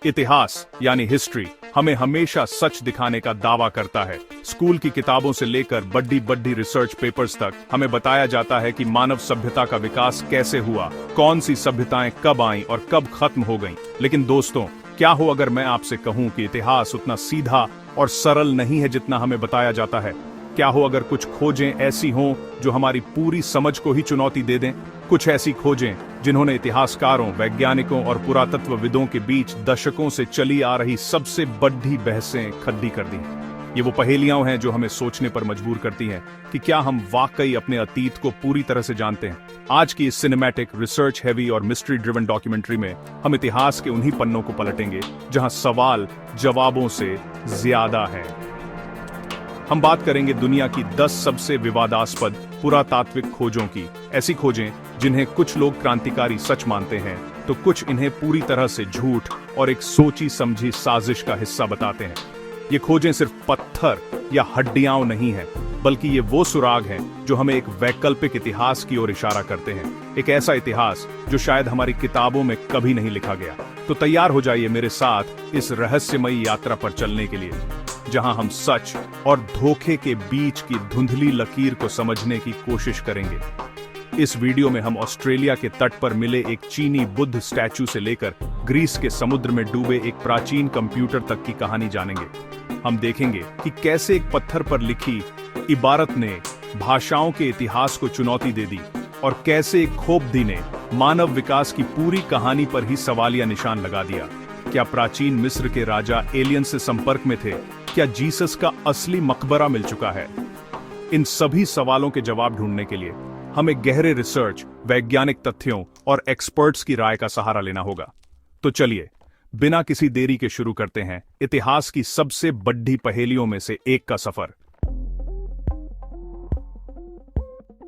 इतिहास यानी हिस्ट्री हमें हमेशा सच दिखाने का दावा करता है। स्कूल की किताबों से लेकर बड़ी बड़ी रिसर्च पेपर्स तक हमें बताया जाता है कि मानव सभ्यता का विकास कैसे हुआ, कौन सी सभ्यताएं कब आईं और कब खत्म हो गईं। लेकिन दोस्तों, क्या हो अगर मैं आपसे कहूं कि इतिहास उतना सीधा और सरल नहीं है जितना हमें बताया जाता है? क्या हो अगर कुछ खोजें ऐसी हों जो हमारी पूरी समझ को ही चुनौती दे दें? कुछ ऐसी खोजें जिन्होंने इतिहासकारों, वैज्ञानिकों और पुरातत्वविदों के बीच दशकों से चली आ रही सबसे बड़ी बहसें खड़ी कर दी। ये वो पहेलियां हैं जो हमें सोचने पर मजबूर करती हैं कि क्या हम वाकई अपने अतीत को पूरी तरह से जानते हैं। आज की इस सिनेमैटिक, रिसर्च हैवी और मिस्ट्री ड्रिवन डॉक्यूमेंट्री में हम इतिहास के उन्हीं पन्नों को पलटेंगे जहां सवाल जवाबों से ज्यादा है। हम बात करेंगे दुनिया की 10 सबसे विवादास्पद पुरातात्विक खोजों की। ऐसी खोजें जिन्हें कुछ लोग क्रांतिकारी सच मानते हैं तो कुछ इन्हें पूरी तरह से झूठ और एक सोची समझी साजिश का हिस्सा बताते हैं। ये खोजें सिर्फ पत्थर या हड्डियां नहीं हैं, बल्कि ये वो सुराग हैं जो हमें एक वैकल्पिक इतिहास की ओर इशारा करते हैं। एक ऐसा इतिहास जो शायद हमारी किताबों में कभी नहीं लिखा गया। तो तैयार हो जाइए मेरे साथ इस रहस्यमयी यात्रा पर चलने के लिए, जहां हम सच और धोखे के बीच की धुंधली लकीर को समझने की कोशिश करेंगे। इस वीडियो में हम ऑस्ट्रेलिया के तट पर मिले एक चीनी बुद्ध स्टैचू से लेकर ग्रीस के समुद्र में डूबे एक प्राचीन कंप्यूटर तक की कहानी जानेंगे। हम देखेंगे कि कैसे एक पत्थर पर लिखी इबारत ने भाषाओं के इतिहास को चुनौती दे दी और कैसे एक खोपदी ने मानव विकास की पूरी कहानी पर ही सवालिया निशान लगा दिया। क्या प्राचीन मिस्र के राजा एलियन से संपर्क में थे? क्या जीसस का असली मकबरा मिल चुका है? इन सभी सवालों के जवाब ढूंढने के लिए हमें गहरे रिसर्च, वैज्ञानिक तथ्यों और एक्सपर्ट्स की राय का सहारा लेना होगा। तो चलिए, बिना किसी देरी के शुरू करते हैं इतिहास की सबसे बड़ी पहेलियों में से एक का सफर।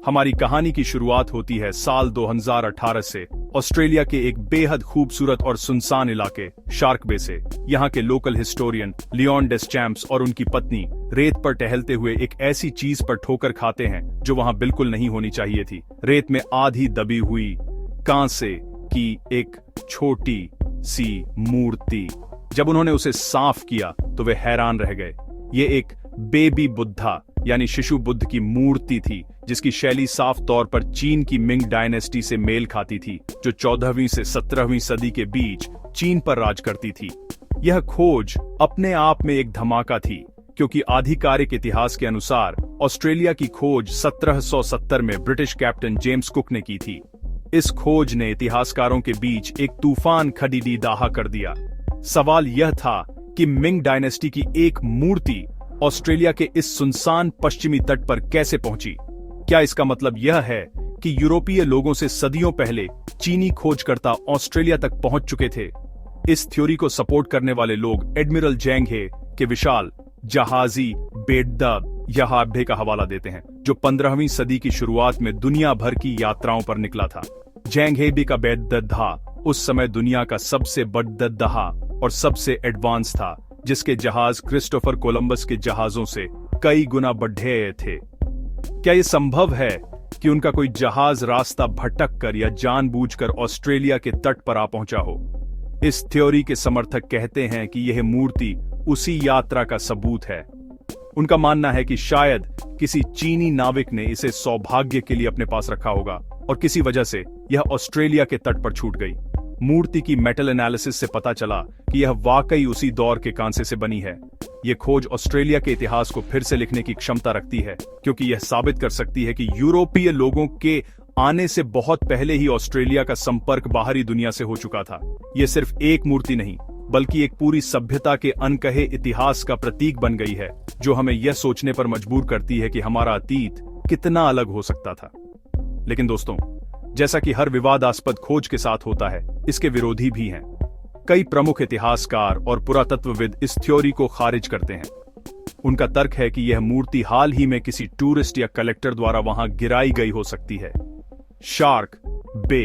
हमारी कहानी की शुरुआत होती है साल 2018 से ऑस्ट्रेलिया के एक बेहद खूबसूरत और सुनसान इलाके शार्क बे से। यहाँ के लोकल हिस्टोरियन लियोन डेस्चैम्प्स और उनकी पत्नी रेत पर टहलते हुए एक ऐसी चीज पर ठोकर खाते हैं जो वहां बिल्कुल नहीं होनी चाहिए थी। रेत में आधी दबी हुई कांसे की एक छोटी सी मूर्ति। जब उन्होंने उसे साफ किया तो वे हैरान रह गए। ये एक बेबी बुद्धा यानी शिशु बुद्ध की मूर्ति थी, जिसकी शैली साफ तौर पर चीन की मिंग डायनेस्टी से मेल खाती थी, जो 14वीं से 17वीं सदी के बीच चीन पर राज करती थी। यह खोज अपने आप में एक धमाका थी, क्योंकि आधिकारिक इतिहास के अनुसार ऑस्ट्रेलिया की खोज 1770 में ब्रिटिश कैप्टन जेम्स कुक ने की थी। इस खोज ने इतिहासकारों के बीच एक तूफान खड़ी दाहा कर दिया। सवाल यह था कि मिंग डायनेस्टी की एक मूर्ति ऑस्ट्रेलिया के इस सुनसान पश्चिमी तट पर कैसे पहुंची? क्या इसका मतलब यह है कि यूरोपीय लोगों से सदियों पहले चीनी खोजकर्ता ऑस्ट्रेलिया तक पहुंच चुके थे? इस थ्योरी को सपोर्ट करने वाले लोग एडमिरल जैंग हे के विशाल जहाजी बेड्डा यहाब्बे का हवाला देते हैं, जो 15वीं सदी की शुरुआत में दुनिया भर की यात्राओं पर निकला था। जैंग हे का बेड्डा उस समय दुनिया का सबसे बड़ा और सबसे एडवांस था, जिसके जहाज क्रिस्टोफर कोलंबस के जहाजों से कई गुना बढ़े थे। क्या यह संभव है कि उनका कोई जहाज रास्ता भटक कर या जानबूझकर ऑस्ट्रेलिया के तट पर आ पहुंचा हो? इस थ्योरी के समर्थक कहते हैं कि यह मूर्ति उसी यात्रा का सबूत है। उनका मानना है कि शायद किसी चीनी नाविक ने इसे सौभाग्य के लिए अपने पास रखा होगा और किसी वजह से यह ऑस्ट्रेलिया के तट पर छूट गई। मूर्ति की मेटल एनालिसिस से पता चला कि यह वाकई उसी दौर के कांसे से बनी है। यह खोज ऑस्ट्रेलिया के इतिहास को फिर से लिखने की क्षमता रखती है, क्योंकि यह साबित कर सकती है कि यूरोपीय लोगों के आने से बहुत पहले ही ऑस्ट्रेलिया का संपर्क बाहरी दुनिया से हो चुका था। यह सिर्फ एक मूर्ति नहीं, बल्कि एक पूरी सभ्यता के अनकहे इतिहास का प्रतीक बन गई है, जो हमें यह सोचने पर मजबूर करती है कि हमारा अतीत कितना अलग हो सकता था। लेकिन दोस्तों, जैसा कि हर विवादास्पद खोज के साथ होता है, इसके विरोधी भी हैं। कई प्रमुख इतिहासकार और पुरातत्वविद इस थ्योरी को खारिज करते हैं। उनका तर्क है कि यह मूर्ति हाल ही में किसी टूरिस्ट या कलेक्टर द्वारा वहां गिराई गई हो सकती है। शार्क बे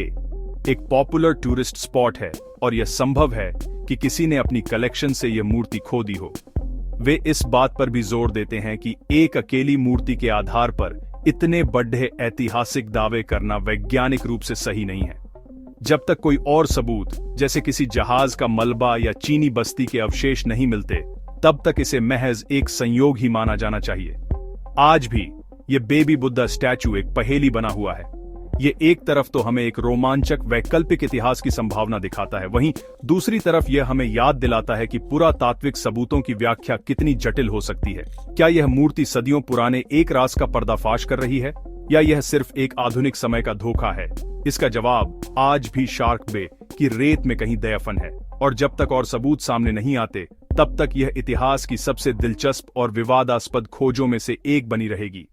एक पॉपुलर टूरिस्ट स्पॉट है और यह संभव है कि किसी ने अपनी कलेक्शन से यह मूर्ति खो दी हो। वे इस बात पर भी जोर देते हैं कि एक अकेली मूर्ति के आधार पर इतने बड़े ऐतिहासिक दावे करना वैज्ञानिक रूप से सही नहीं है। जब तक कोई और सबूत जैसे किसी जहाज का मलबा या चीनी बस्ती के अवशेष नहीं मिलते, तब तक इसे महज एक संयोग ही माना जाना चाहिए। आज भी ये बेबी बुद्धा स्टैचू एक पहेली बना हुआ है। ये एक तरफ तो हमें एक रोमांचक वैकल्पिक इतिहास की संभावना दिखाता है, वहीं दूसरी तरफ यह हमें याद दिलाता है कि पुरातात्विक सबूतों की व्याख्या कितनी जटिल हो सकती है। क्या यह मूर्ति सदियों पुराने एक राज का पर्दाफाश कर रही है, या यह सिर्फ एक आधुनिक समय का धोखा है? इसका जवाब आज भी शार्क बे की रेत में कहीं दफन है, और जब तक और सबूत सामने नहीं आते, तब तक यह इतिहास की सबसे दिलचस्प और विवादास्पद खोजों में से एक बनी रहेगी।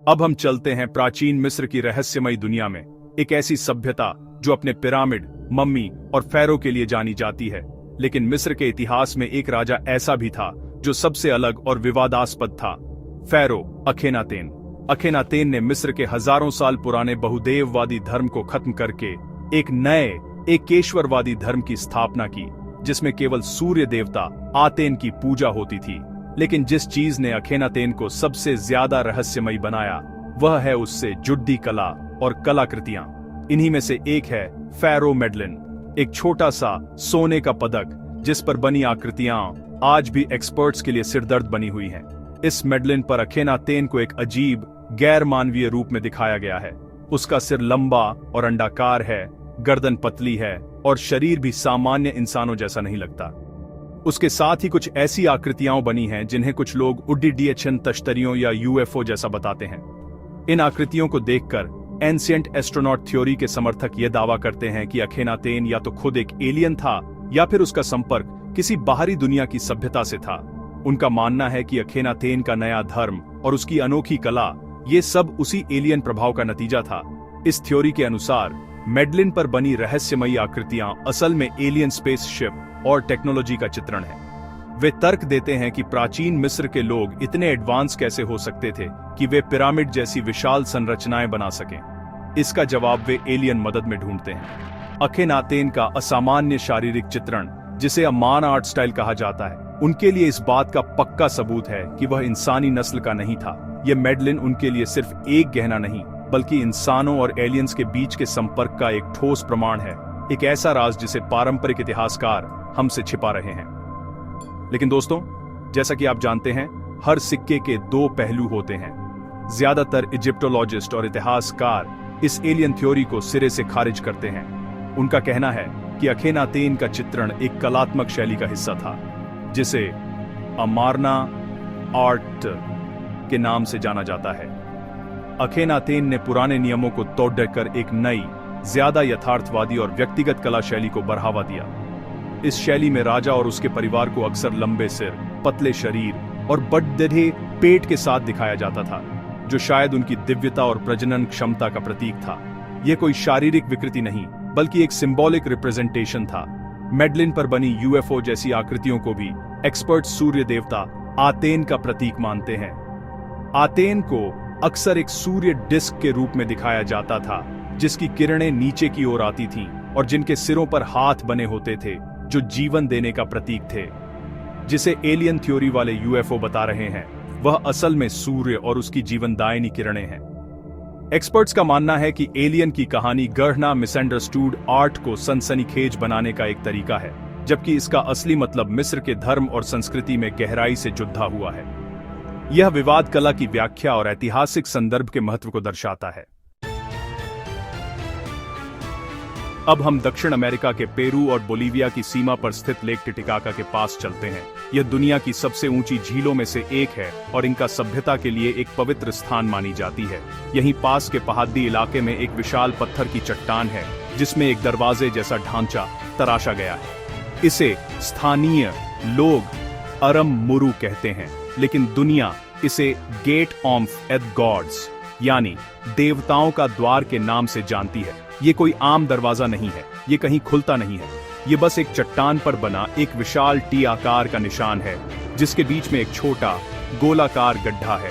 अब हम चलते हैं प्राचीन मिस्र की रहस्यमयी दुनिया में, एक ऐसी सभ्यता जो अपने पिरामिड, मम्मी और फैरो के लिए जानी जाती है। लेकिन मिस्र के इतिहास में एक राजा ऐसा भी था जो सबसे अलग और विवादास्पद था, फैरो अखेनातेन। अखेनातेन ने मिस्र के हजारों साल पुराने बहुदेववादी धर्म को खत्म करके एक नए एकेश्वरवादी धर्म की स्थापना की, जिसमें केवल सूर्य देवता आतेन की पूजा होती थी। लेकिन जिस चीज ने अखेनातेन को सबसे ज्यादा रहस्यमयी बनाया, वह है उससे जुड़ी कला और कलाकृतियां। इन्हीं में से एक है फैरो मेडलिन, एक छोटा सा सोने का पदक जिस पर बनी आकृतियां आज भी एक्सपर्ट्स के लिए सिरदर्द बनी हुई हैं। इस मेडलिन पर अखेनातेन को एक अजीब गैर मानवीय रूप में दिखाया गया है। उसका सिर लंबा और अंडाकार है, गर्दन पतली है और शरीर भी सामान्य इंसानों जैसा नहीं लगता। उसके साथ ही कुछ ऐसी आकृतियां बनी हैं जिन्हें कुछ लोग उड्डीयन तश्तरियों या यूएफओ जैसा बताते हैं। इन आकृतियों को देखकर एंशिएंट एस्ट्रोनॉट थ्योरी के समर्थक यह दावा करते हैं कि अखेनातेन या तो खुद एक एलियन था या फिर उसका संपर्क किसी बाहरी दुनिया की सभ्यता से था। उनका मानना है कि अखेनातेन का नया धर्म और उसकी अनोखी कला, ये सब उसी एलियन प्रभाव का नतीजा था। इस थ्योरी के अनुसार मेडलिन पर बनी रहस्यमयी आकृतियां असल में एलियन स्पेसशिप और टेक्नोलॉजी का चित्रण है। वे तर्क देते हैं कि प्राचीन मिस्र के लोग इतने एडवांस कैसे हो सकते थे कि वे पिरामिड जैसी विशाल संरचनाएं बना सकें। इसका जवाब वे एलियन मदद में ढूंढते हैं। अखेनातेन का असामान्य शारीरिक चित्रण, जिसे अमान आर्ट स्टाइल कहा जाता है, उनके लिए इस बात का पक्का सबूत है कि वह इंसानी नस्ल का नहीं था। यह मेडलिन उनके लिए सिर्फ एक गहना नहीं, बल्कि इंसानों और एलियंस के बीच के संपर्क का एक ठोस प्रमाण है, एक ऐसा राज जिसे पारंपरिक इतिहासकार हमसे छिपा रहे हैं। लेकिन दोस्तों, जैसा कि आप जानते हैं, हर सिक्के के दो पहलू होते हैं। ज्यादातर इजिप्टोलॉजिस्ट और इतिहासकार इस एलियन थ्योरी को सिरे से खारिज करते हैं। उनका कहना है कि अखेनातेन का चित्रण एक कलात्मक शैली का हिस्सा था, जिसे अमारना आर्ट के नाम से जाना जाता है। अखेनातेन ने पुराने नियमों को तोड़कर एक नई, ज्यादा यथार्थवादी और व्यक्तिगत कला शैली को बढ़ावा दिया। इस शैली में राजा और उसके परिवार को अक्सर लंबे सिर, पतले शरीर और बड़े पेट के साथ दिखाया जाता था, जो शायद उनकी दिव्यता और प्रजनन क्षमता का प्रतीक था। यह कोई शारीरिक विकृति नहीं, बल्कि एक सिंबॉलिक रिप्रेजेंटेशन था। मेडलिन पर बनी यूएफओ जैसी आकृतियों को भी एक्सपर्ट सूर्य देवता आतेन का प्रतीक मानते हैं। आतेन को अक्सर एक सूर्य डिस्क के रूप में दिखाया जाता था, जिसकी किरणें नीचे की ओर आती थीं और जिनके सिरों पर हाथ बने होते थे, जो जीवन देने का प्रतीक थे। जिसे एलियन थ्योरी वाले यूएफओ बता रहे हैं, वह असल में सूर्य और उसकी जीवनदायिनी किरणें हैं। एक्सपर्ट्स का मानना है कि एलियन की कहानी गढ़ना मिसअंडरस्टूड आर्ट को सनसनीखेज बनाने का एक तरीका है, जबकि इसका असली मतलब मिस्र के धर्म और संस्कृति में गहराई से जुड़ा हुआ है। यह विवाद कला की व्याख्या और ऐतिहासिक संदर्भ के महत्व को दर्शाता है। अब हम दक्षिण अमेरिका के पेरू और बोलीविया की सीमा पर स्थित लेक टिटिकाका के पास चलते हैं। यह दुनिया की सबसे ऊंची झीलों में से एक है और इनका सभ्यता के लिए एक पवित्र स्थान मानी जाती है। यहीं पास के पहाड़ी इलाके में एक विशाल पत्थर की चट्टान है, जिसमें एक दरवाजे जैसा ढांचा तराशा गया है। इसे स्थानीय लोग अरम मुरु कहते हैं, लेकिन दुनिया इसे गेट ऑफ एद गॉड्स यानी देवताओं का द्वार के नाम से जानती है। ये कोई आम दरवाजा नहीं है, ये कहीं खुलता नहीं है। ये बस एक चट्टान पर बना एक विशाल टी आकार का निशान है, जिसके बीच में एक छोटा गोलाकार गड्ढा है।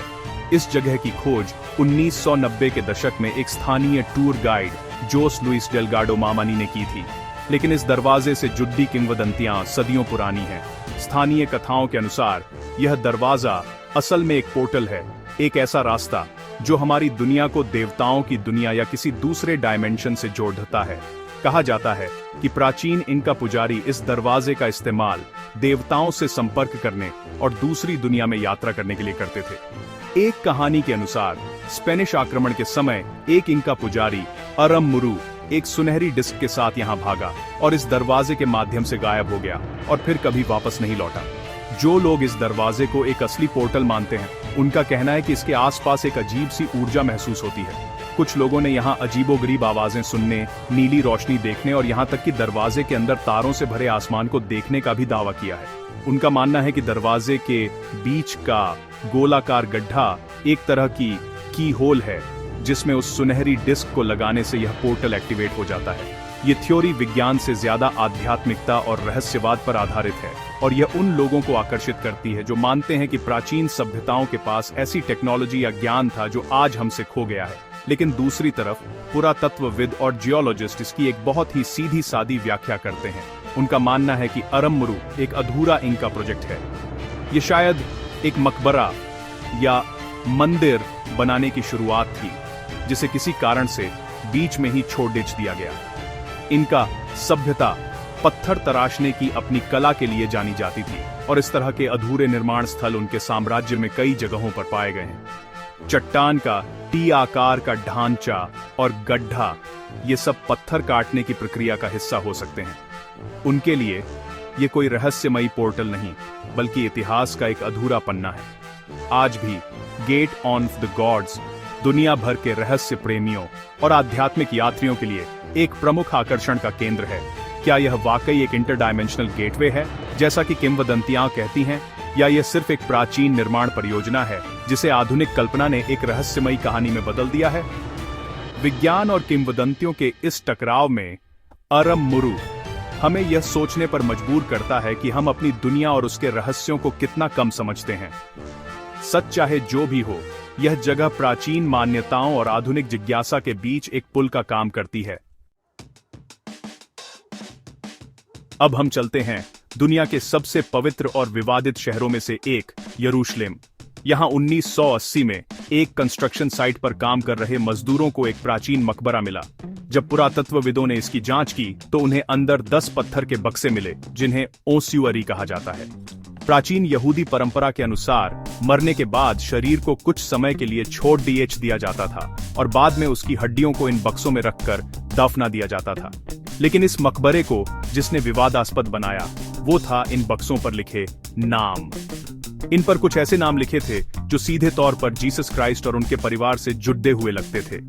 इस जगह की खोज 1990 के दशक में एक स्थानीय tour guide Jose Luis Delgado Mamani ने की थी। लेकिन इस दरवाजे से जुड़ी किंवदंतियां सदियों पुरानी हैं। स्थानीय कथाओं के अनुसार यह दरवाजा असल में एक पोर्टल है, एक ऐसा रास्ता जो हमारी दुनिया को देवताओं की दुनिया या किसी दूसरे डायमेंशन से जोड़ता है। कहा जाता है कि प्राचीन इंका पुजारी इस दरवाजे का इस्तेमाल देवताओं से संपर्क करने और दूसरी दुनिया में यात्रा करने के लिए करते थे। एक कहानी के अनुसार स्पेनिश आक्रमण के समय एक इंका पुजारी अरममुरु एक सुनहरी डिस्क के साथ यहां भागा और इस दरवाजे के माध्यम से गायब हो गया और फिर कभी वापस नहीं लौटा। जो लोग इस दरवाजे को एक असली पोर्टल मानते हैं, उनका कहना है कि इसके आसपास एक अजीब सी ऊर्जा महसूस होती है। कुछ लोगों ने यहाँ अजीबोगरीब आवाजें सुनने, नीली रोशनी देखने और यहाँ तक कि दरवाजे के अंदर तारों से भरे आसमान को देखने का भी दावा किया है। उनका मानना है कि दरवाजे के बीच का गोलाकार गड्ढा एक तरह की होल है, जिसमें उस सुनहरी डिस्क को लगाने से यह पोर्टल एक्टिवेट हो जाता है। ये थ्योरी विज्ञान से ज्यादा आध्यात्मिकता और रहस्यवाद पर आधारित है और यह उन लोगों को आकर्षित करती है जो मानते हैं कि प्राचीन सभ्यताओं के पास ऐसी टेक्नोलॉजी या ज्ञान था जो आज हमसे खो गया है। लेकिन दूसरी तरफ पुरातत्वविद और जियोलॉजिस्ट इसकी एक बहुत ही सीधी सादी व्याख्या करते हैं। उनका मानना है कि अरममुरु एक अधूरा इंका प्रोजेक्ट है। ये शायद एक मकबरा या मंदिर बनाने की शुरुआत थी, जिसे किसी कारण से बीच में ही छोड़ दिया गया। इनका सभ्यता पत्थर तराशने की अपनी कला के लिए जानी जाती थी और इस तरह के अधूरे निर्माण स्थल उनके साम्राज्य में कई जगहों पर पाए गए हैं। चट्टान का टी आकार का ढांचा और गड्ढा, ये सब पत्थर काटने की प्रक्रिया का हिस्सा हो सकते हैं। उनके लिए ये कोई रहस्यमयी पोर्टल नहीं, बल्कि इतिहास का एक अधूरा पन्ना है। आज भी गेट ऑफ द गॉड्स दुनिया भर के रहस्य प्रेमियों और आध्यात्मिक यात्रियों के लिए एक प्रमुख आकर्षण का केंद्र है। क्या यह वाकई एक इंटरडायमेंशनल गेटवे है, जैसा कि किंवदंतियां कहती हैं, या यह सिर्फ एक प्राचीन निर्माण परियोजना है जिसे आधुनिक कल्पना ने एक रहस्यमयी कहानी में बदल दिया है? विज्ञान और किंवदंतियों के इस टकराव में अरममुरु हमें यह सोचने पर मजबूर करता है कि हम अपनी दुनिया और उसके रहस्यों को कितना कम समझते हैं। सच चाहे जो भी हो, यह जगह प्राचीन मान्यताओं और आधुनिक जिज्ञासा के बीच एक पुल का काम करती है। अब हम चलते हैं दुनिया के सबसे पवित्र और विवादित शहरों में से एक, यरूशलेम। यहां 1980 में एक कंस्ट्रक्शन साइट पर काम कर रहे मजदूरों को एक प्राचीन मकबरा मिला। जब पुरातत्वविदों ने इसकी जांच की तो उन्हें अंदर 10 पत्थर के बक्से मिले, जिन्हें ओस्यूअरी कहा जाता है। प्राचीन यहूदी परंपरा के अनुसार मरने के बाद शरीर को कुछ समय के लिए छोड़ दिया जाता था और बाद में उसकी हड्डियों को इन बक्सों में रखकर दफना दिया जाता था। लेकिन इस मकबरे को जिसने विवादास्पद बनाया, वो था इन बक्सों पर लिखे नाम। इन पर कुछ ऐसे नाम लिखे थे जो सीधे तौर पर जीसस क्राइस्ट और उनके परिवार से जुड़े हुए लगते थे।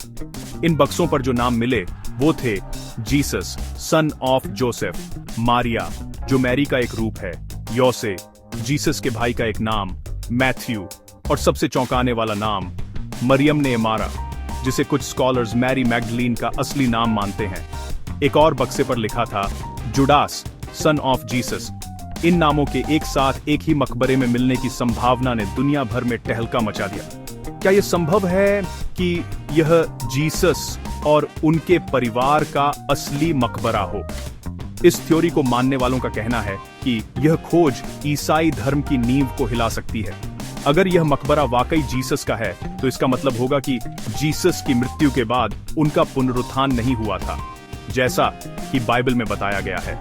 इन बक्सों पर जो नाम मिले वो थे Jesus son of Joseph, Maria जो मैरी का एक रूप है, योसे जीसस के भाई का एक नाम, मैथ्यू, और सबसे चौंकाने वाला नाम मरियम ने मारा, जिसे कुछ स्कॉलर्स मैरी मैगडलीन का असली नाम मानते हैं। एक और बक्से पर लिखा था जुडास सन ऑफ जीसस। इन नामों के एक साथ एक ही मकबरे में मिलने की संभावना ने दुनिया भर में टहलका मचा दिया। क्या यह संभव है कि यह जीसस और उनके परिवार का असली मकबरा हो? इस थ्योरी को मानने वालों का कहना है कि यह खोज ईसाई धर्म की नींव को हिला सकती है। अगर यह मकबरा वाकई जीसस का है तो इसका मतलब होगा कि जीसस की मृत्यु के बाद उनका पुनरुत्थान नहीं हुआ था, जैसा कि बाइबल में बताया गया है।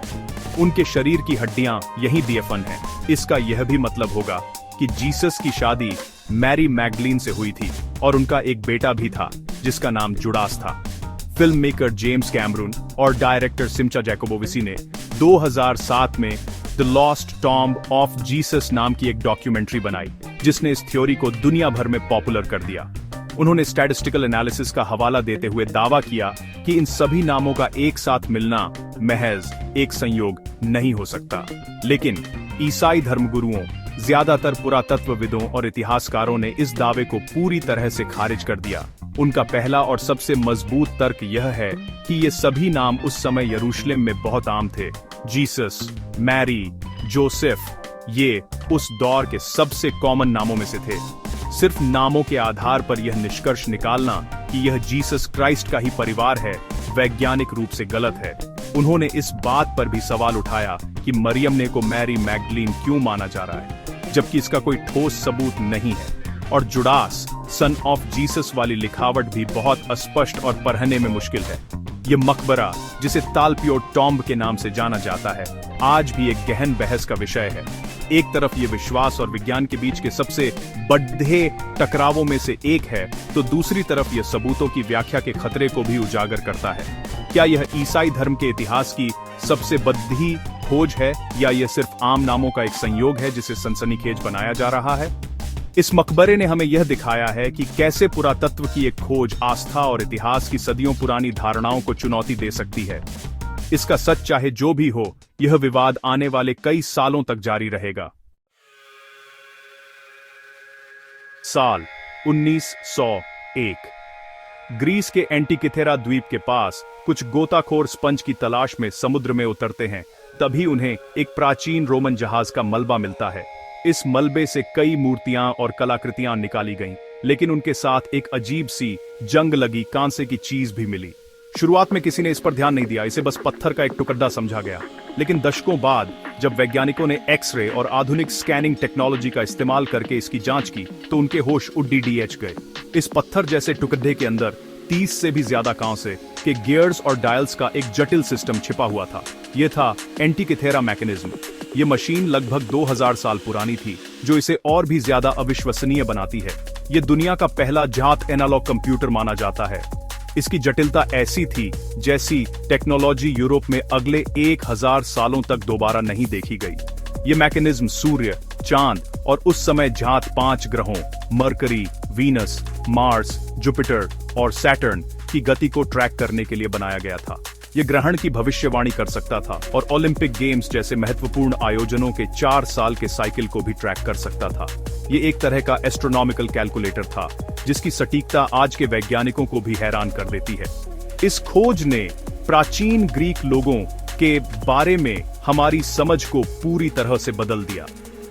उनके शरीर की हड्डियां यहीं दफन हैं। इसका यह भी मतलब होगा कि जीसस की शादी मैरी मैगडलीन से हुई थी और उनका एक बेटा भी था जिसका नाम जुडास था। फिल्म मेकर जेम्स कैमरून और डायरेक्टर सिमचा जैकोबोविसी ने 2007 में the lost tomb of Jesus नाम की एक डॉक्यूमेंट्री बनाई, जिसने इस थ्योरी को दुनिया भर में पॉपुलर कर दिया। उन्होंने स्टैटिस्टिकल एनालिसिस का हवाला देते हुए दावा किया कि इन सभी नामों का एक साथ मिलना महज एक संयोग नहीं हो सकता। लेकिन ईसाई धर्मगुरुओं, ज्यादातर पुरातत्वविदों और इतिहासकारों ने इस दावे को पूरी तरह से खारिज कर दिया। उनका पहला और सबसे मजबूत तर्क यह है कि ये सभी नाम उस समय यरूशलेम में बहुत आम थे। जीसस, मैरी, जोसेफ, ये उस दौर के सबसे कॉमन नामों में से थे। सिर्फ नामों के आधार पर यह निष्कर्ष निकालना कि यह जीसस क्राइस्ट का ही परिवार है, वैज्ञानिक रूप से गलत है। उन्होंने इस बात पर भी सवाल उठाया कि मरियम ने को मैरी मैगडलीन क्यों माना जा रहा है, जबकि इसका कोई ठोस सबूत नहीं है। और जुडास सन ऑफ जीसस वाली लिखावट भी बहुत अस्पष्ट और पढ़ने में मुश्किल है। ये मकबरा, जिसे तालपियो टॉम्ब के नाम से जाना जाता है, आज भी एक गहन बहस का विषय है। एक तरफ ये विश्वास और विज्ञान के बीच के सबसे बड़े टकरावों में से एक है, तो दूसरी तरफ ये सबूतों की व्याख्या के खतरे को भी उजागर करता है। क्या यह ईसाई धर्म के इतिहास की सबसे बड़ी खोज है, या यह सिर्फ आम नामों का एक संयोग है जिसे सनसनीखेज बनाया जा रहा है? इस मकबरे ने हमें यह दिखाया है कि कैसे पुरातत्व की एक खोज आस्था और इतिहास की सदियों पुरानी धारणाओं को चुनौती दे सकती है। इसका सच चाहे जो भी हो, यह विवाद आने वाले कई सालों तक जारी रहेगा। साल 1901। ग्रीस के एंटिकिथेरा द्वीप के पास कुछ गोताखोर स्पंज की तलाश में समुद्र में उतरते हैं। तभी उन्हें एक प्राचीन रोमन जहाज का मलबा मिलता है। इस मलबे से कई मूर्तियां और कलाकृतियां निकाली गईं, लेकिन उनके साथ एक अजीब सी जंग लगी कांसे की चीज भी मिली। शुरुआत में किसी ने इस पर ध्यान नहीं दिया, इसे बस पत्थर का एक टुकड़ा समझा गया। लेकिन दशकों बाद जब वैज्ञानिकों ने एक्सरे और आधुनिक स्कैनिंग टेक्नोलॉजी का इस्तेमाल करके इसकी जांच की, तो उनके होश उड़ गए। इस पत्थर जैसे टुकड़े के अंदर 30 से भी ज्यादा कांसे के गियर्स और डायल्स का एक जटिल सिस्टम छिपा हुआ था। यह था एंटिकिथेरा मैकेनिज्म। यह मशीन लगभग 2000 साल पुरानी थी, जो इसे और भी ज्यादा अविश्वसनीय बनाती है। यह दुनिया का पहला जात एनालॉग कंप्यूटर माना जाता है। इसकी जटिलता ऐसी थी जैसी टेक्नोलॉजी यूरोप में अगले 1000 सालों तक दोबारा नहीं देखी गई। यह मैकेनिज्म सूर्य, चांद और उस समय जात 5 ग्रहों मरकरी, वीनस, मार्स, जुपिटर और सैटर्न की गति को ट्रैक करने के लिए बनाया गया था। यह ग्रहण की भविष्यवाणी कर सकता था और ओलंपिक गेम्स जैसे महत्वपूर्ण आयोजनों के 4 साल के साइकिल को भी ट्रैक कर सकता था। यह एक तरह का एस्ट्रोनॉमिकल कैलकुलेटर था, जिसकी सटीकता आज के वैज्ञानिकों को भी हैरान कर देती है। इस खोज ने प्राचीन ग्रीक लोगों के बारे में हमारी समझ को पूरी तरह से बदल दिया।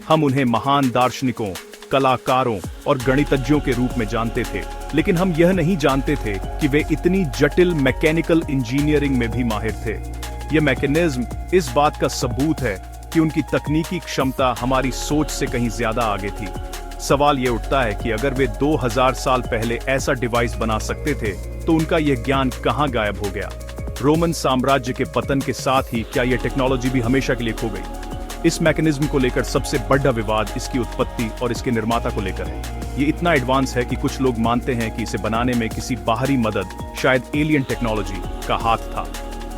हम उन्हें महान दार्शनिकों, कलाकारों और गणितज्ञों के रूप में जानते थे, लेकिन हम यह नहीं जानते थे कि वे इतनी जटिल मैकेनिकल इंजीनियरिंग में भी माहिर थे। यह मैकेनिज्म इस बात का सबूत है कि उनकी तकनीकी क्षमता हमारी सोच से कहीं ज्यादा आगे थी। सवाल यह उठता है कि अगर वे 2000 साल पहले ऐसा डिवाइस बना सकते थे, तो उनका यह ज्ञान कहां गायब हो गया? रोमन साम्राज्य के पतन के साथ ही क्या यह टेक्नोलॉजी भी हमेशा के लिए खो गई? इस मैकेनिज्म को लेकर सबसे बड़ा विवाद इसकी उत्पत्ति और इसके निर्माता को लेकर है। ये इतना एडवांस है कि कुछ लोग मानते हैं कि इसे बनाने में किसी बाहरी मदद, शायद एलियन टेक्नोलॉजी का हाथ था।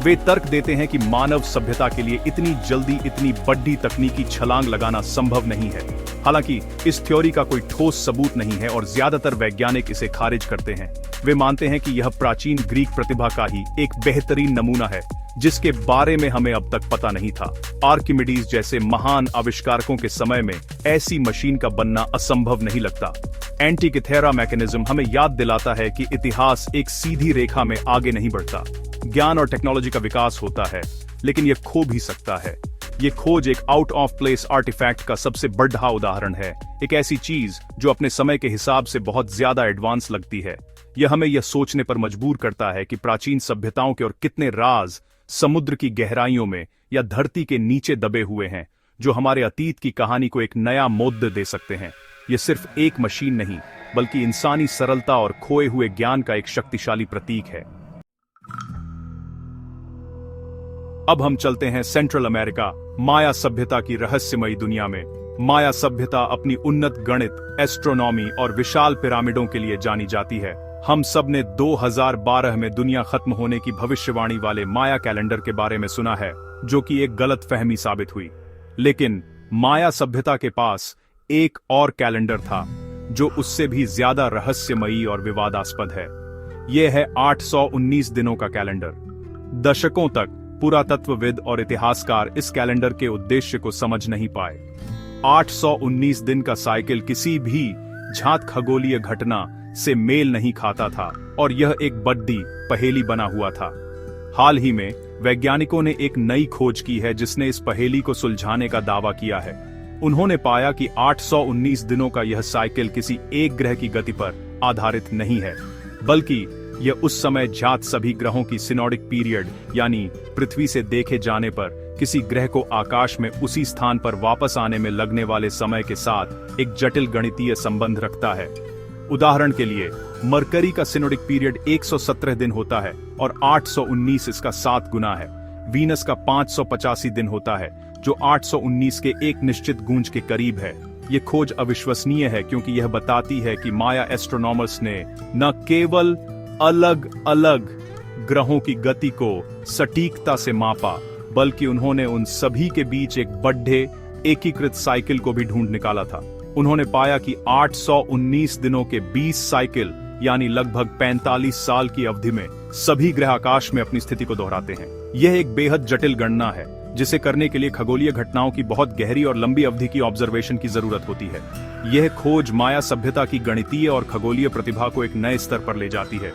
वे तर्क देते हैं कि मानव सभ्यता के लिए इतनी जल्दी इतनी बड़ी तकनीकी छलांग लगाना संभव नहीं है। हालांकि इस थ्योरी का कोई ठोस सबूत नहीं है और ज्यादातर वैज्ञानिक इसे खारिज करते हैं। वे मानते हैं कि यह प्राचीन ग्रीक प्रतिभा का ही एक बेहतरीन नमूना है, जिसके बारे में हमें अब तक पता नहीं था। आर्किमिडीज जैसे महान आविष्कारकों के समय में ऐसी मशीन का बनना असंभव नहीं लगता। एंटिकिथेरा मैकेनिज्म हमें याद दिलाता है कि इतिहास एक सीधी रेखा में आगे नहीं बढ़ता। ज्ञान और टेक्नोलॉजी का विकास होता है, लेकिन यह खो भी सकता है। यह खोज एक आउट ऑफ प्लेस आर्टिफैक्ट का सबसे बड़ा उदाहरण है, एक ऐसी चीज जो अपने समय के हिसाब से बहुत ज्यादा एडवांस लगती है। यह हमें यह सोचने पर मजबूर करता है कि प्राचीन सभ्यताओं के और कितने राज समुद्र की गहराइयों में या धरती के नीचे दबे हुए हैं, जो हमारे अतीत की कहानी को एक नया मोड़ दे सकते हैं। यह सिर्फ एक मशीन नहीं, बल्कि इंसानी सरलता और खोए हुए ज्ञान का एक शक्तिशाली प्रतीक है। अब हम चलते हैं सेंट्रल अमेरिका, माया सभ्यता की रहस्यमयी दुनिया में। माया सभ्यता अपनी उन्नत गणित, एस्ट्रोनॉमी और विशाल पिरामिडों के लिए जानी जाती है। हम सब ने 2012 में दुनिया खत्म होने की भविष्यवाणी वाले माया कैलेंडर के बारे में सुना है, जो कि एक गलतफहमी साबित हुई। लेकिन माया सभ्यता के पास एक और कैलेंडर था, जो उससे भी ज्यादा रहस्यमयी और विवादास्पद है। यह है 819 दिनों का कैलेंडर। दशकों तक पुरातत्वविद और इतिहासकार इस कैलेंडर के उद्देश्य को समझ नहीं पाए। 819 दिन का साइकिल किसी भी ज्ञात खगोलीय घटना से मेल नहीं खाता था और यह एक बड़ी पहेली बना हुआ था। हाल ही में वैज्ञानिकों ने एक नई खोज की है जिसने इस पहेली को सुलझाने का दावा किया है। उन्होंने पाया कि 819 दिनों का यह साइकिल किसी एक ग्रह की गति पर आधारित नहीं है, बल्कि यह उस समय ज्ञात सभी ग्रहों की सिनोडिक पीरियड यानी पृथ्वी से देखे जाने पर किसी ग्रह को आकाश में उसी स्थान पर वापस आने में लगने वाले समय के साथ एक जटिल गणितीय संबंध रखता है। उदाहरण के लिए, मरकरी का सिनोडिक पीरियड 117 दिन होता है और 819 इसका 7 गुना है। वीनस का 585 दिन होता है, जो 819 के एक निश्चित गूंज के करीब है। ये खोज अविश्वसनीय है क्योंकि यह बताती है कि माया एस्ट्रोनॉमर्स ने न केवल अलग अलग ग्रहों की गति को सटीकता से मापा, बल्कि उन्होंने उन सभी के बीच एक बड्ढे एकीकृत साइकिल को भी ढूंढ निकाला था। उन्होंने पाया कि 819 दिनों के 20 साइकिल यानी लगभग 45 साल की अवधि में सभी ग्रह आकाश में अपनी स्थिति को दोहराते हैं। यह एक बेहद जटिल गणना है जिसे करने के लिए खगोलीय घटनाओं की बहुत गहरी और लंबी अवधि की ऑब्जर्वेशन की जरूरत होती है। यह खोज माया सभ्यता की गणितीय और खगोलीय प्रतिभा को एक नए स्तर पर ले जाती है।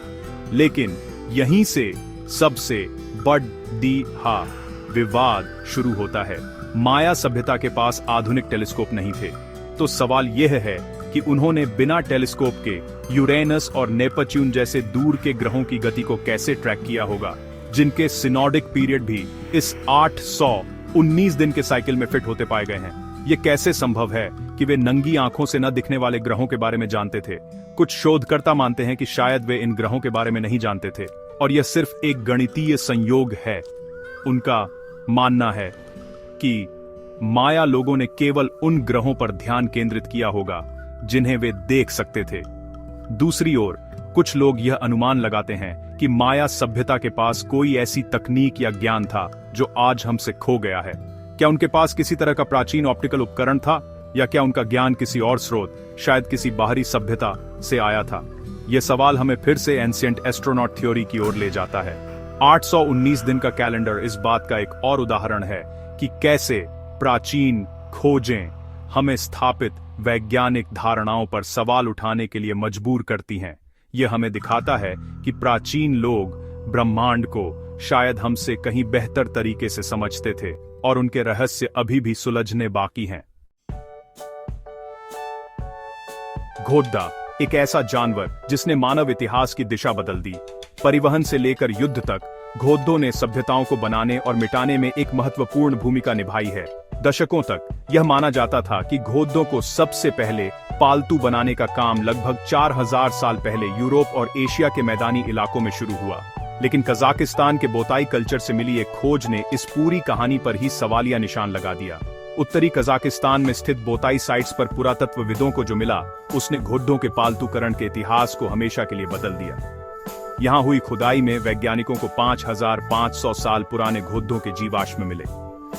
लेकिन यहीं से सबसे बड़ा विवाद शुरू होता है। माया सभ्यता के पास आधुनिक टेलीस्कोप नहीं थे, तो सवाल यह है कि उन्होंने बिना टेलीस्कोप के यूरेनस और नेपच्यून जैसे दूर के ग्रहों की गति को कैसे ट्रैक किया होगा, जिनके सिनोडिक पीरियड भी इस 819 दिन के साइकिल में फिट होते पाए गए हैं। यह कैसे संभव है कि वे नंगी आंखों से न दिखने वाले ग्रहों के बारे में जानते थे? कुछ शोधकर्ता मानते हैं कि शायद वे इन ग्रहों के बारे में नहीं जानते थे और यह सिर्फ एक गणितीय संयोग है। उनका मानना है कि माया लोगों ने केवल उन ग्रहों पर ध्यान केंद्रित किया होगा जिन्हें वे देख सकते थे। दूसरी ओर, कुछ लोग यह अनुमान लगाते हैं कि माया सभ्यता के पास कोई ऐसी तकनीक या ज्ञान था जो आज हमसे खो गया है। क्या उनके पास किसी तरह का प्राचीन ऑप्टिकल उपकरण था, या क्या उनका ज्ञान किसी और स्रोत, शायद किसी बाहरी सभ्यता से आया था? यह सवाल हमें फिर से एंशिएंट एस्ट्रोनॉट थ्योरी की ओर ले जाता है। 819 दिन का कैलेंडर इस बात का एक और उदाहरण है कि कैसे प्राचीन खोजें हमें स्थापित वैज्ञानिक धारणाओं पर सवाल उठाने के लिए मजबूर करती हैं। यह हमें दिखाता है कि प्राचीन लोग ब्रह्मांड को शायद हमसे कहीं बेहतर तरीके से समझते थे और उनके रहस्य अभी भी सुलझने बाकी हैं। घोड़ा, एक ऐसा जानवर जिसने मानव इतिहास की दिशा बदल दी। परिवहन से लेकर युद्ध तक घोड़ों ने सभ्यताओं को बनाने और मिटाने में एक महत्वपूर्ण भूमिका निभाई है। दशकों तक यह माना जाता था कि घोड़ों को सबसे पहले पालतू बनाने का काम लगभग 4000 साल पहले यूरोप और एशिया के मैदानी इलाकों में शुरू हुआ। लेकिन कजाकिस्तान के बोताई कल्चर से मिली एक खोज ने इस पूरी कहानी पर ही सवालिया निशान लगा दिया। उत्तरी कजाकिस्तान में स्थित बोताई साइट्स पर पुरातत्वविदों को जो मिला, उसने घोड़ों के पालतूकरण के इतिहास को हमेशा के लिए बदल दिया। यहाँ हुई खुदाई में वैज्ञानिकों को 5500 साल पुराने घोड़ों के जीवाश्म मिले।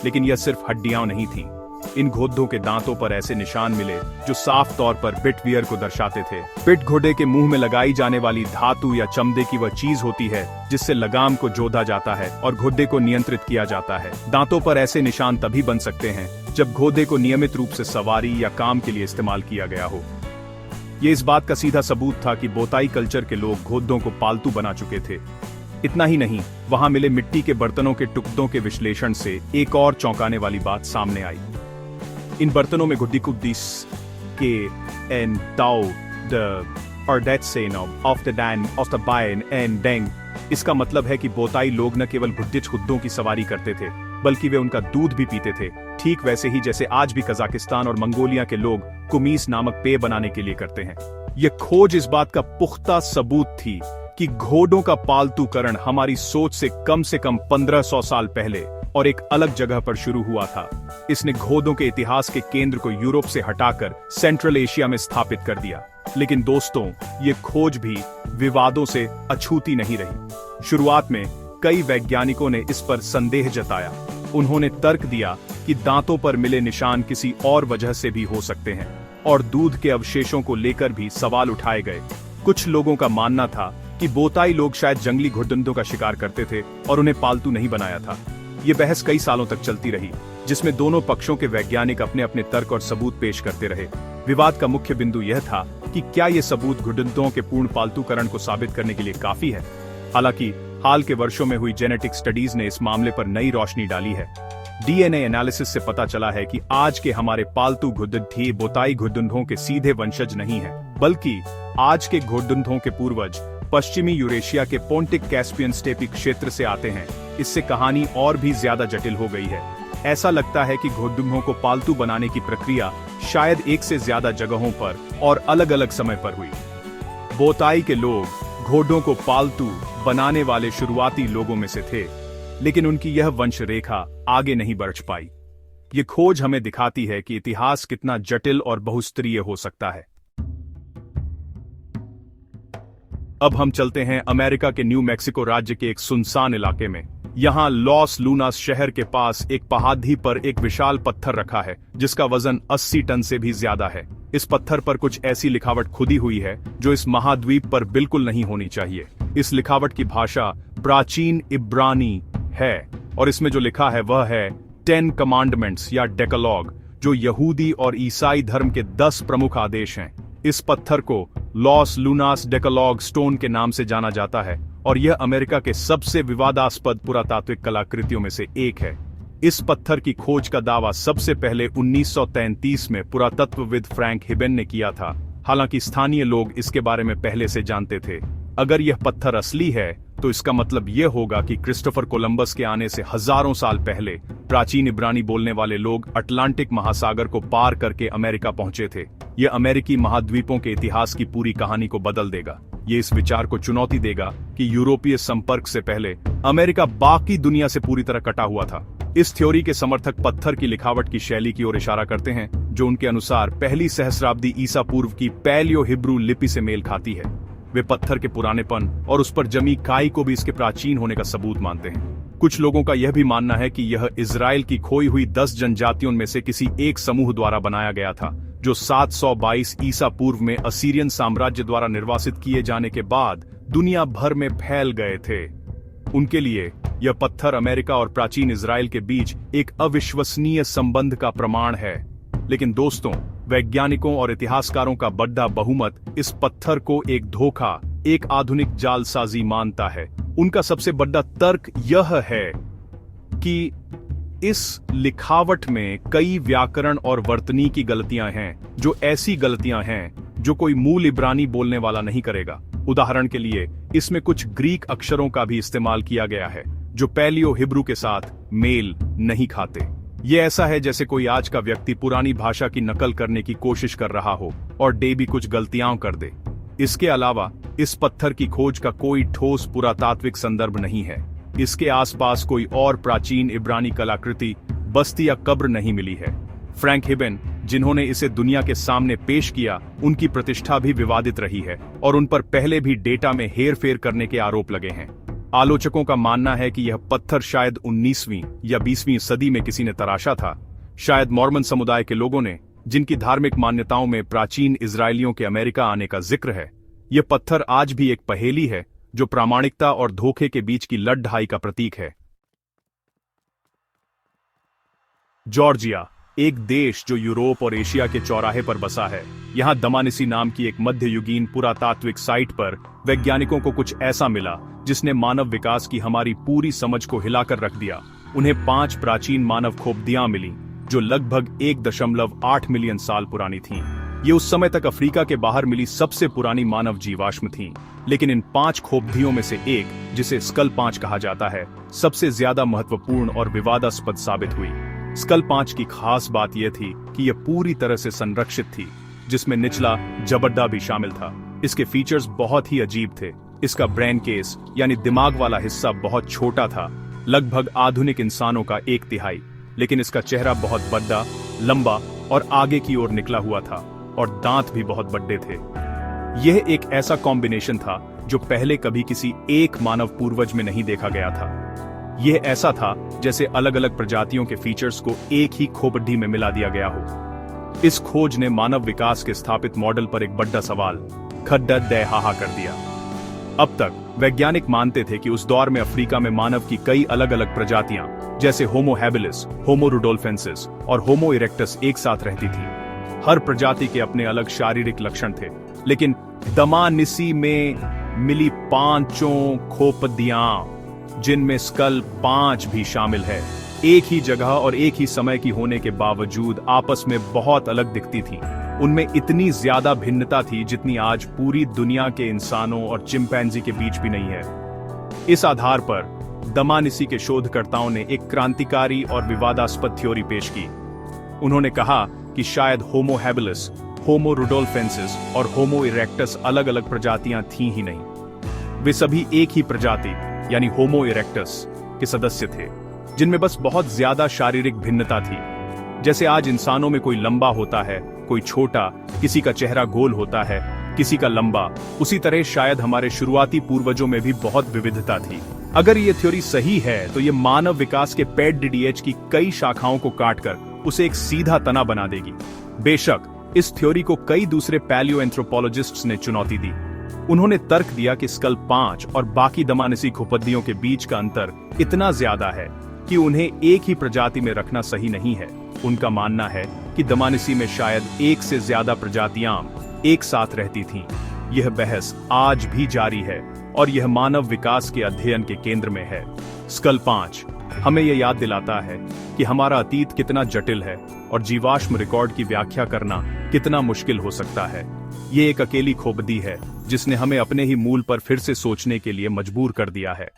लेकिन यह सिर्फ हड्डियां नहीं थीं। इन घोड़ों के दांतों पर ऐसे निशान मिले जो साफ तौर पर बिटवियर को दर्शाते थे। बिट घोड़े के मुंह में लगाई जाने वाली धातु या चमड़े की वह चीज होती है जिससे लगाम को जोड़ा जाता है और घोड़े को नियंत्रित किया जाता है। दांतों पर ऐसे निशान तभी बन सकते हैं जब घोड़े को नियमित रूप से सवारी या काम के लिए इस्तेमाल किया गया हो। ये इस बात का सीधा सबूत था कि बोताई कल्चर के लोग घोड़ों को पालतू बना चुके थे। इतना ही नहीं, वहां मिले मिट्टी के बर्तनों के टुकड़ों के विश्लेषण से एक और चौंकाने वाली बात सामने आई। इन बर्तनों में गुड्डिकुद्दीस के एन ताओ द अर्डेट्सेनो ऑफ द डैन ऑफ द बायन एन डेंग। इसका मतलब है कि बोताई लोग न केवल गुड्डिच खुद्दों की सवारी करते थे, बल्कि वे उनका दूध भी पीते थे, ठीक वैसे ही जैसे आज भी कजाकिस्तान और मंगोलिया के लोग कुमीस नामक पेय बनाने के लिए करते हैं। यह खोज इस बात का पुख्ता सबूत थी कि घोड़ों का पालतूकरण हमारी सोच से कम 1500 साल पहले और एक अलग जगह पर शुरू हुआ था। इसने घोड़ों के इतिहास के केंद्र को यूरोप से हटाकर सेंट्रल एशिया में स्थापित कर दिया। लेकिन दोस्तों, ये खोज भी विवादों से अछूती नहीं रही। शुरुआत में कई वैज्ञानिकों ने इस पर संदेह जताया। उन्होंने तर्क दिया कि दांतों पर मिले निशान किसी और वजह से भी हो सकते हैं और दूध के अवशेषों को लेकर भी सवाल उठाए गए। कुछ लोगों का मानना था कि बोताई लोग शायद जंगली घुड़दंडों का शिकार करते थे और उन्हें पालतू नहीं बनाया था। ये बहस कई सालों तक चलती रही, जिसमें दोनों पक्षों के वैज्ञानिक अपने अपने तर्क और सबूत पेश करते रहे। विवाद का मुख्य बिंदु यह था कि क्या ये सबूत घुड़दंडों के पूर्ण पालतूकरण को साबित करने के लिए काफी है। हालांकि हाल के वर्षों में हुई जेनेटिक स्टडीज ने इस मामले पर नई रोशनी डाली है। डीएनए एनालिसिस से पता चला है कि आज के हमारे पालतू घुड़दंड बोताई घुड़दंडों के सीधे वंशज नहीं हैं, बल्कि आज के घुड़दंडों के पूर्वज पश्चिमी यूरेशिया के पोंटिक कैस्पियन स्टेपी क्षेत्र से आते हैं। इससे कहानी और भी ज्यादा जटिल हो गई है। ऐसा लगता है कि घोड़दुम्बों को पालतू बनाने की प्रक्रिया शायद एक से ज्यादा जगहों पर और अलग अलग समय पर हुई। बोताई के लोग घोड़ों को पालतू बनाने वाले शुरुआती लोगों में से थे, लेकिन उनकी यह वंश रेखा आगे नहीं बढ़ पाई। ये खोज हमें दिखाती है कि इतिहास कितना जटिल और बहुस्तरीय हो सकता है। अब हम चलते हैं अमेरिका के न्यू मैक्सिको राज्य के एक सुनसान इलाके में। यहाँ लॉस लूनास शहर के पास एक पहाड़ी पर एक विशाल पत्थर रखा है जिसका वजन 80 टन से भी ज्यादा है। इस पत्थर पर कुछ ऐसी लिखावट खुदी हुई है जो इस महाद्वीप पर बिल्कुल नहीं होनी चाहिए। इस लिखावट की भाषा प्राचीन इब्रानी है और इसमें जो लिखा है वह है 10 कमांडमेंट्स या डेकालॉग, जो यहूदी और ईसाई धर्म के 10 प्रमुख आदेश हैं। इस पत्थर को लॉस लूनास डेकालॉग स्टोन के नाम से जाना जाता है और यह अमेरिका के सबसे विवादास्पद पुरातात्विक कलाकृतियों में से एक है। इस पत्थर की खोज का दावा सबसे पहले 1933 में पुरातत्वविद फ्रैंक हिबेन ने किया था। हालांकि स्थानीय लोग इसके बारे में पहले से जानते थे। अगर यह पत्थर असली है तो इसका मतलब यह होगा कि क्रिस्टोफर कोलंबस के आने से हजारों साल पहले प्राचीन इब्रानी बोलने वाले लोग अटलांटिक महासागर को पार करके अमेरिका पहुंचे थे। यह अमेरिकी महाद्वीपों के इतिहास की पूरी कहानी को बदल देगा। ये इस विचार को चुनौती देगा कि यूरोपीय संपर्क से पहले अमेरिका बाकी दुनिया से पूरी तरह कटा हुआ था। इस थ्योरी के समर्थक पत्थर की लिखावट की शैली की ओर इशारा करते हैं, जो उनके अनुसार पहली सहस्राब्दी ईसा पूर्व की पैलियो हिब्रू लिपि से मेल खाती है। वे पत्थर के पुरानेपन और उस पर जमी काई को भी इसके प्राचीन होने का सबूत मानते हैं। कुछ लोगों का यह भी मानना है कि यह इजराइल की खोई हुई 10 जनजातियों में से किसी एक समूह द्वारा बनाया गया था, जो 722 ईसा पूर्व में असीरियन साम्राज्य द्वारा निर्वासित किए जाने के बाद दुनिया भर में फैल गए थे। उनके लिए यह पत्थर अमेरिका और प्राचीन इजराइल के बीच एक अविश्वसनीय संबंध का प्रमाण है। लेकिन दोस्तों, वैज्ञानिकों और इतिहासकारों का बड़ा बहुमत इस पत्थर को एक धोखा, एक आधुनिक जालसाजी मानता है। उनका सबसे बड़ा तर्क यह है कि इस लिखावट में कई व्याकरण और वर्तनी की गलतियां हैं, जो ऐसी गलतियां हैं जो कोई मूल इब्रानी बोलने वाला नहीं करेगा। उदाहरण के लिए, इसमें कुछ ग्रीक अक्षरों का भी इस्तेमाल किया गया है जो पैलियो हिब्रू के साथ मेल नहीं खाते। ये ऐसा है जैसे कोई आज का व्यक्ति पुरानी भाषा की नकल करने की कोशिश कर रहा हो और डे भी कुछ गलतियां कर दे। इसके अलावा इस पत्थर की खोज का कोई ठोस पुरातात्विक संदर्भ नहीं है। इसके आसपास कोई और प्राचीन इब्रानी कलाकृति, बस्ती या कब्र नहीं मिली है। फ्रैंक हिबेन, जिन्होंने इसे दुनिया के सामने पेश किया, उनकी प्रतिष्ठा भी विवादित रही है और उन पर पहले भी डेटा में हेरफेर करने के आरोप लगे हैं। आलोचकों का मानना है कि यह पत्थर शायद 19वीं या 20वीं सदी में किसी ने तराशा था, शायद मॉर्मन समुदाय के लोगों ने, जिनकी धार्मिक मान्यताओं में प्राचीन इजरायलियों के अमेरिका आने का जिक्र है। यह पत्थर आज भी एक पहेली है जो प्रामाणिकता और धोखे के बीच की लड़ाई का प्रतीक है। जॉर्जिया, एक देश जो यूरोप और एशिया के चौराहे पर बसा है। यहाँ दमानिसी नाम की एक मध्ययुगीन पुरातात्विक साइट पर वैज्ञानिकों को कुछ ऐसा मिला जिसने मानव विकास की हमारी पूरी समझ को हिलाकर रख दिया। उन्हें 5 प्राचीन मानव खोपड़ियां मिली जो लगभग 1.8 मिलियन साल पुरानी थीं। ये उस समय तक अफ्रीका के बाहर मिली सबसे पुरानी मानव जीवाश्म थीं। लेकिन इन 5 खोपड़ियों में से एक, जिसे स्कल 5 कहा जाता है, सबसे ज्यादा महत्वपूर्ण और विवादास्पद साबित हुई। स्कल 5 की खास बात यह थी कि यह पूरी तरह से संरक्षित थी, जिसमें निचला जबड्डा भी शामिल था। इसके फीचर्स बहुत ही अजीब थे। इसका ब्रेन केस यानी दिमाग वाला हिस्सा बहुत छोटा था, लगभग आधुनिक इंसानों का 1/3, लेकिन इसका चेहरा बहुत बड़ा, लंबा और आगे की ओर निकला हुआ था और दांत भी बहुत बड़े थे। यह एक ऐसा कॉम्बिनेशन था जो पहले कभी किसी एक मानव पूर्वज में नहीं देखा गया था। यह ऐसा था जैसे अलग अलग प्रजातियों के फीचर्स को एक ही खोपड़ी में मिला दिया गया हो। इस खोज ने मानव विकास के स्थापित मॉडल पर एक बड़ा सवाल खड़ा दहाहा कर दिया। अब तक वैज्ञानिक मानते थे कि उस दौर में अफ्रीका में मानव की कई अलग अलग प्रजातियां, जैसे होमो हैबिलिस, होमो रुडोल्फेंसिस और होमो इरेक्टस एक साथ रहती थी। हर प्रजाति के अपने अलग शारीरिक लक्षण थे, लेकिन दमानिसी में मिली 5 खोपड़ियां, जिनमें स्कल 5 भी शामिल है, एक ही जगह और एक ही समय की होने के बावजूद आपस में बहुत अलग दिखती थीं। उनमें इतनी ज्यादा भिन्नता थी जितनी आज पूरी दुनिया के इंसानों और चिंपैंजी के बीच भी नहीं है। इस आधार पर दमानिसी के शोधकर्ताओं ने एक क्रांतिकारी और विवादास्पद थ्योरी पेश की। उन्होंने कहा कि शायद होमो हैबिलिस, होमो रुडोल्फेंसिस और होमो इरेक्टस अलग अलग प्रजातियां थीं ही नहीं। वे सभी एक ही प्रजाति यानी होमो इरेक्टस के सदस्य थे, जिनमें बस बहुत ज्यादा शारीरिक भिन्नता थी। जैसे आज इंसानों में कोई लंबा होता है, कोई छोटा, किसी का चेहरा गोल होता है, किसी का लंबा, उसी तरह शायद हमारे शुरुआती पूर्वजों में भी बहुत विविधता थी। अगर ये थ्योरी सही है तो ये मानव विकास के पेट डीडीएच की कई शाखाओं को काटकर उसे एक सीधा तना बना देगी। बेशक इस थ्योरी को कई दूसरे पैलियोएंथ्रोपोलॉजिस्ट्स ने चुनौती दी। उन्होंने तर्क दिया कि स्कल 5 और बाकी दमानिसी खोपद्दियों के बीच का अंतर इतना ज्यादा है कि उन्हें एक ही प्रजाति में रखना सही नहीं है। उनका मानना है कि दमानिसी में शायद एक से ज्यादा प्रजातियां एक साथ रहती थीं। यह बहस आज भी जारी है और यह मानव विकास के अध्ययन के केंद्र में है। स्कल 5 हमें यह याद दिलाता है कि हमारा अतीत कितना जटिल है और जीवाश्म रिकॉर्ड की व्याख्या करना कितना मुश्किल हो सकता है। ये एक अकेली खोपड़ी है जिसने हमें अपने ही मूल पर फिर से सोचने के लिए मजबूर कर दिया है।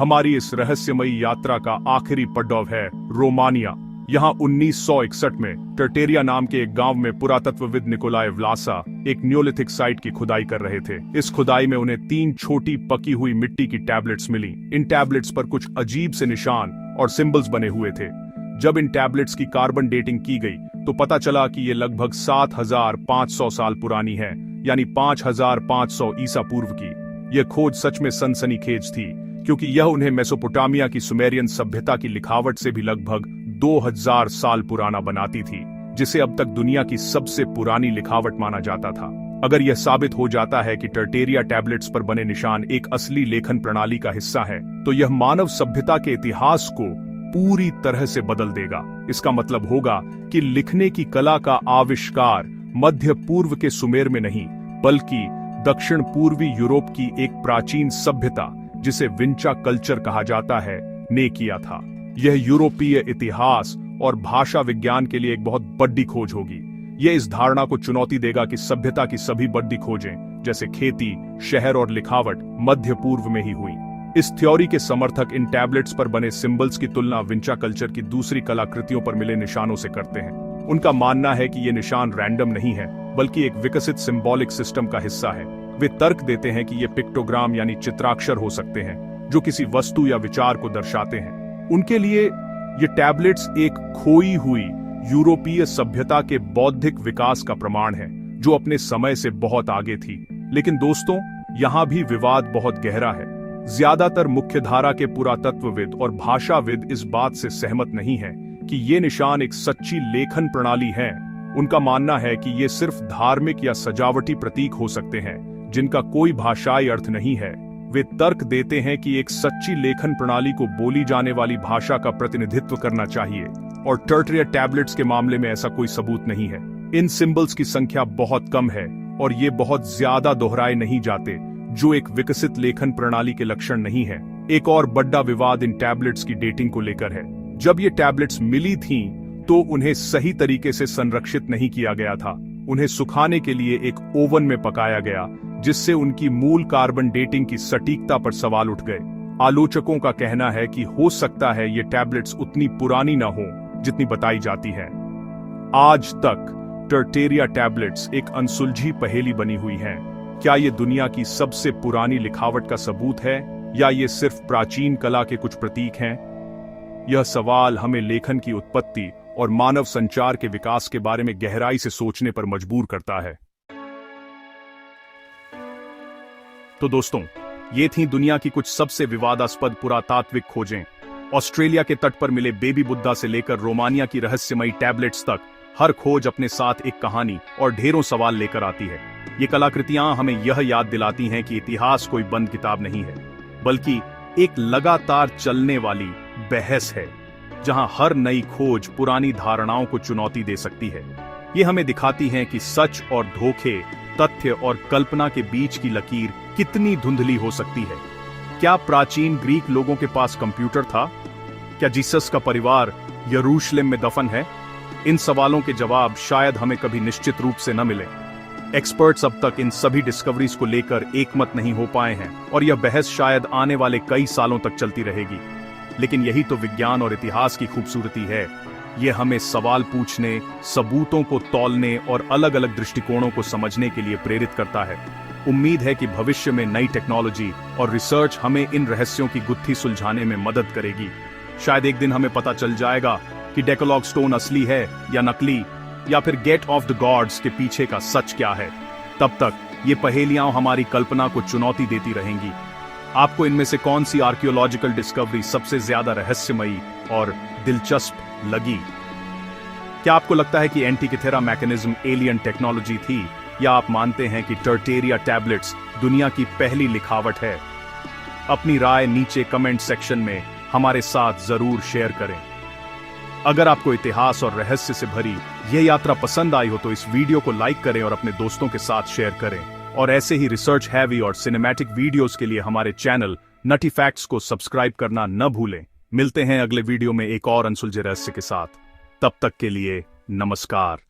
हमारी इस रहस्यमयी यात्रा का आखिरी पड़ाव है रोमानिया। यहाँ 1961 में टर्टेरिया नाम के एक गांव में पुरातत्वविद निकोलाय व्लासा एक न्योलिथिक साइट की खुदाई कर रहे थे। इस खुदाई में उन्हें 3 छोटी पकी हुई मिट्टी की टैबलेट्स मिली। इन टैबलेट्स पर कुछ अजीब से निशान और सिंबल्स बने हुए थे। जब इन टैबलेट्स की कार्बन डेटिंग की गई तो पता चला कि ये लगभग 7500 साल पुरानी है, यानी 5500 ईसा पूर्व की। यह खोज सच में सनसनीखेज थी, क्योंकि यह उन्हें मेसोपोटामिया की सुमेरियन सभ्यता की लिखावट से भी लगभग 2000 साल पुराना बनाती थी, जिसे अब तक दुनिया की सबसे पुरानी लिखावट माना जाता था। अगर यह साबित हो जाता है कि टर्टेरिया टैबलेट्स पर बने निशान एक असली लेखन प्रणाली का हिस्सा है, तो यह मानव सभ्यता के इतिहास को पूरी तरह से बदल देगा। इसका मतलब होगा कि लिखने की कला का आविष्कार मध्य पूर्व के सुमेर में नहीं, बल्कि दक्षिण पूर्वी यूरोप की एक प्राचीन सभ्यता, जिसे विंचा कल्चर कहा जाता है, ने किया था। यह यूरोपीय इतिहास और भाषा विज्ञान के लिए एक बहुत बड़ी खोज होगी। यह इस धारणा को चुनौती देगा कि सभ्यता की सभी बड़ी खोजें, जैसे खेती, शहर और लिखावट, मध्य पूर्व में ही हुई। इस थ्योरी के समर्थक इन टैबलेट्स पर बने सिंबल्स की तुलना विंचा कल्चर की दूसरी कलाकृतियों पर मिले निशानों से करते हैं। उनका मानना है कि ये निशान रैंडम नहीं है, बल्कि एक विकसित सिंबॉलिक सिस्टम का हिस्सा है। वे तर्क देते हैं कि ये पिक्टोग्राम यानी चित्राक्षर हो सकते हैं, जो किसी वस्तु या विचार को दर्शाते हैं। उनके लिए ये टैबलेट्स एक खोई हुई यूरोपीय सभ्यता के बौद्धिक विकास का प्रमाण है, जो अपने समय से बहुत आगे थी। लेकिन दोस्तों, यहाँ भी विवाद बहुत गहरा है। ज्यादातर मुख्यधारा के पुरातत्वविद और भाषाविद इस बात से सहमत नहीं है कि ये निशान एक सच्ची लेखन प्रणाली है। उनका मानना है कि ये सिर्फ धार्मिक या सजावटी प्रतीक हो सकते हैं, जिनका कोई भाषाई अर्थ नहीं है। वे तर्क देते हैं कि एक सच्ची लेखन प्रणाली को बोली जाने वाली भाषा का प्रतिनिधित्व करना चाहिए, और टर्टेरिया टैबलेट्स के मामले में ऐसा कोई सबूत नहीं है। इन सिंबल्स की संख्या बहुत कम है और ये बहुत ज्यादा दोहराए नहीं जाते, जो एक विकसित लेखन प्रणाली के लक्षण नहीं है। एक और बड़ा विवाद इन टैबलेट्स की डेटिंग को लेकर है। जब ये टैबलेट्स मिली थीं, तो उन्हें सही तरीके से संरक्षित नहीं किया गया था। उन्हें सुखाने के लिए एक ओवन में पकाया गया, जिससे उनकी मूल कार्बन डेटिंग की सटीकता पर सवाल उठ गए। आलोचकों का कहना है कि हो सकता है ये टैबलेट्स उतनी पुरानी न हो जितनी बताई जाती है। आज तक टर्टेरिया टैबलेट्स एक अनसुलझी पहेली बनी हुई हैं। क्या ये दुनिया की सबसे पुरानी लिखावट का सबूत है, या ये सिर्फ प्राचीन कला के कुछ प्रतीक हैं? यह सवाल हमें लेखन की उत्पत्ति और मानव संचार के विकास के बारे में गहराई से सोचने पर मजबूर करता है। तो दोस्तों, ये थी दुनिया की कुछ सबसे विवादास्पद पुरातात्विक खोजें। ऑस्ट्रेलिया के तट पर मिले बेबी बुद्धा से लेकर रोमानिया की रहस्यमयी टैबलेट्स तक, हर खोज अपने साथ एक कहानी और ढेरों सवाल लेकर आती है। ये कलाकृतियां हमें यह याद दिलाती हैं कि इतिहास कोई बंद किताब नहीं है, बल्कि एक लगातार चलने वाली बहस है, जहां हर नई खोज पुरानी धारणाओं को चुनौती दे सकती है। ये हमें दिखाती हैं कि सच और धोखे, तथ्य और कल्पना के बीच की लकीर कितनी धुंधली हो सकती है। क्या प्राचीन ग्रीक लोगों के पास कंप्यूटर था? क्या जीसस का परिवार यरूशलेम में दफन है? इन सवालों के जवाब शायद हमें कभी निश्चित रूप से न मिले। एक्सपर्ट्स अब तक इन सभी डिस्कवरीज को लेकर एकमत नहीं हो पाए हैं और यह बहस शायद आने वाले कई सालों तक चलती रहेगी। लेकिन यही तो विज्ञान और इतिहास की खूबसूरती है। यह हमें सवाल पूछने, सबूतों को तौलने और अलग अलग दृष्टिकोणों को समझने के लिए प्रेरित करता है। उम्मीद है कि भविष्य में नई टेक्नोलॉजी और रिसर्च हमें इन रहस्यों की गुत्थी सुलझाने में मदद करेगी। शायद एक दिन हमें पता चल जाएगा कि डेकोलॉग स्टोन असली है या नकली, या फिर गेट ऑफ द गॉड्स के पीछे का सच क्या है। तब तक ये पहेलियां हमारी कल्पना को चुनौती देती रहेंगी। आपको इनमें से कौन सी आर्कियोलॉजिकल डिस्कवरी सबसे ज्यादा रहस्यमयी और दिलचस्प लगी? क्या आपको लगता है कि एंटीकिथेरा मैकेनिज्म एलियन टेक्नोलॉजी थी, या आप मानते हैं कि टर्टेरिया टैबलेट्स दुनिया की पहली लिखावट है? अपनी राय नीचे कमेंट सेक्शन में हमारे साथ जरूर शेयर करें। अगर आपको इतिहास और रहस्य से भरी यह यात्रा पसंद आई हो तो इस वीडियो को लाइक करें और अपने दोस्तों के साथ शेयर करें। और ऐसे ही रिसर्च हैवी और सिनेमैटिक वीडियोस के लिए हमारे चैनल नटी फैक्ट्स को सब्सक्राइब करना न भूलें। मिलते हैं अगले वीडियो में एक और अनसुलझे रहस्य के साथ। तब तक के लिए नमस्कार।